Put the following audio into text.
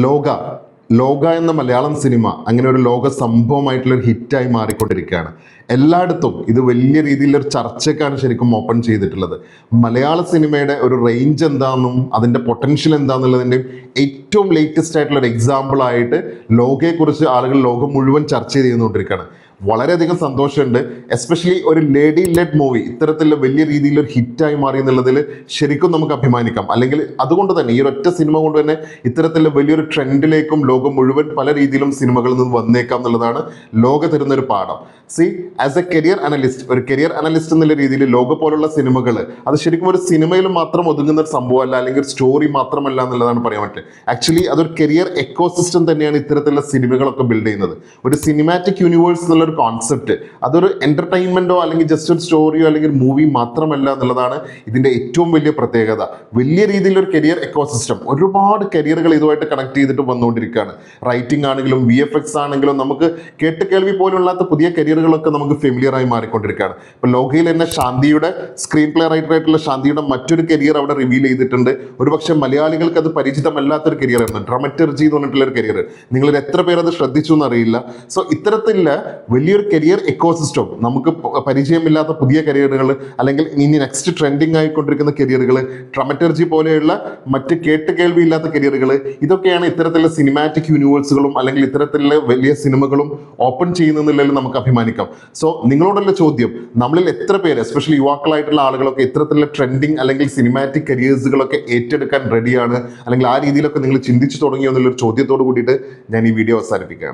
ലോക ലോക എന്ന മലയാളം സിനിമ അങ്ങനെ ഒരു ലോക സംഭവമായിട്ടുള്ള ഒരു ഹിറ്റായി മാറിക്കൊണ്ടിരിക്കുകയാണ്. എല്ലായിടത്തും ഇത് വലിയ രീതിയിലൊരു ചർച്ചയ്ക്കാണ് ശരിക്കും ഓപ്പൺ ചെയ്തിട്ടുള്ളത്. മലയാള സിനിമയുടെ ഒരു റേഞ്ച് എന്താണെന്നും അതിൻ്റെ പൊട്ടൻഷ്യൽ എന്താണെന്നുള്ളതിൻ്റെയും ഏറ്റവും ലേറ്റസ്റ്റ് ആയിട്ടുള്ള ഒരു എക്സാമ്പിൾ ആയിട്ട് ലോകയെക്കുറിച്ച് ആളുകൾ ലോകം മുഴുവൻ ചർച്ച ചെയ്തുകൊണ്ടിരിക്കുകയാണ്. വളരെയധികം സന്തോഷമുണ്ട്. എസ്പെഷ്യലി ഒരു ലേഡി ലെഡ് മൂവി ഇത്തരത്തിലുള്ള വലിയ രീതിയിൽ ഒരു ഹിറ്റായി മാറി എന്നുള്ളതിൽ ശരിക്കും നമുക്ക് അഭിമാനിക്കാം. അല്ലെങ്കിൽ അതുകൊണ്ട് തന്നെ ഈ ഒരൊറ്റ സിനിമ കൊണ്ട് തന്നെ ഇത്തരത്തിലുള്ള വലിയൊരു ട്രെൻഡിലേക്കും ലോകം മുഴുവൻ പല രീതിയിലും സിനിമകളിൽ നിന്ന് വന്നേക്കാം എന്നുള്ളതാണ് ലോക തരുന്നൊരു പാഠം. ആസ് എ കരിയർ അനലിസ്റ്റ്, ഒരു കരിയർ അനലിസ്റ്റ് എന്നുള്ള രീതിയിൽ ലോക പോലുള്ള സിനിമകൾ അത് ശരിക്കും ഒരു സിനിമയിൽ മാത്രം ഒതുങ്ങുന്ന ഒരു സംഭവമല്ല, അല്ലെങ്കിൽ ഒരു സ്റ്റോറി മാത്രമല്ല എന്നുള്ളതാണ് പറയാൻ പറ്റുക. ആക്ച്വലി അതൊരു കരിയർ എക്കോസിസ്റ്റം തന്നെയാണ് ഇത്തരത്തിലുള്ള സിനിമകളൊക്കെ ബിൽഡ് ചെയ്യുന്നത്. ഒരു സിനിമാറ്റിക് യൂണിവേഴ്സ് എന്നുള്ള ഒരു കോൺസെപ്റ്റ് അതൊരു എന്റർടൈൻമെന്റോ അല്ലെങ്കിൽ ജസ്റ്റ് ഒരു സ്റ്റോറിയോ അല്ലെങ്കിൽ മൂവി മാത്രമല്ല എന്നുള്ളതാണ് ഇതിന്റെ ഏറ്റവും വലിയ പ്രത്യേകത. വലിയ രീതിയിലൊരു കരിയർ എക്കോസിസ്റ്റം, ഒരുപാട് കരിയറുകൾ ഇതുമായിട്ട് കണക്ട് ചെയ്തിട്ട് വന്നുകൊണ്ടിരിക്കുകയാണ്. റൈറ്റിംഗ് ആണെങ്കിലും VFX ആണെങ്കിലും നമുക്ക് കേട്ട് കേൾവി പോലുമില്ലാത്ത പുതിയ കരിയറുകളൊക്കെ നമുക്ക് ഫെമിലിയർ ആയി മാറിക്കൊണ്ടിരിക്കുകയാണ്. ഇപ്പൊ ലോകയിൽ തന്നെ ശാന്തിയുടെ സ്ക്രീൻ പ്ലേ റൈറ്ററായിട്ടുള്ള ശാന്തിയുടെ മറ്റൊരു കരിയർ അവിടെ റിവീൽ ചെയ്തിട്ടുണ്ട്. ഒരുപക്ഷെ മലയാളികൾക്ക് അത് പരിചിതമല്ലാത്തൊരു കരിയർ ആണ് ഡ്രമറ്റർജി എന്ന് പറഞ്ഞിട്ടുള്ള ഒരു കരിയർ. നിങ്ങളിൽ എത്ര പേർ അത് ശ്രദ്ധിച്ചു എന്നറിയില്ല. സോ ഇത്തരത്തിലുള്ള വലിയൊരു കരിയർ എക്കോസിസ്റ്റം, നമുക്ക് പരിചയമില്ലാത്ത പുതിയ കരിയറുകൾ അല്ലെങ്കിൽ ഇനി നെക്സ്റ്റ് ട്രെൻഡിങ് ആയിക്കൊണ്ടിരിക്കുന്ന കരിയറുകൾ, ഡ്രമറ്റർജി പോലെയുള്ള മറ്റ് കേട്ട് കേൾവിയില്ലാത്ത കരിയറുകൾ, ഇതൊക്കെയാണ് ഇത്തരത്തിലുള്ള സിനിമാറ്റിക് യൂണിവേഴ്സുകളും അല്ലെങ്കിൽ ഇത്തരത്തിലുള്ള വലിയ സിനിമകളും ഓപ്പൺ ചെയ്യുന്നതിൽ നമുക്ക് അഭിമാനിക്കാം. സോ നിങ്ങളോടുള്ള ചോദ്യം, നമ്മളിൽ എത്ര പേര് എസ്പെഷ്യലി യുവാക്കളായിട്ടുള്ള ആളുകളൊക്കെ ഇത്തരത്തിലുള്ള ട്രെൻഡിങ് അല്ലെങ്കിൽ സിനിമാറ്റിക് കരിയേഴ്സുകളൊക്കെ ഏറ്റെടുക്കാൻ റെഡിയാണ്, അല്ലെങ്കിൽ ആ രീതിയിലൊക്കെ നിങ്ങൾ ചിന്തിച്ചു തുടങ്ങിയോ എന്നുള്ളൊരു ചോദ്യത്തോട് കൂടിയിട്ട് ഞാൻ ഈ വീഡിയോ അവസാനിപ്പിക്കുകയാണ്.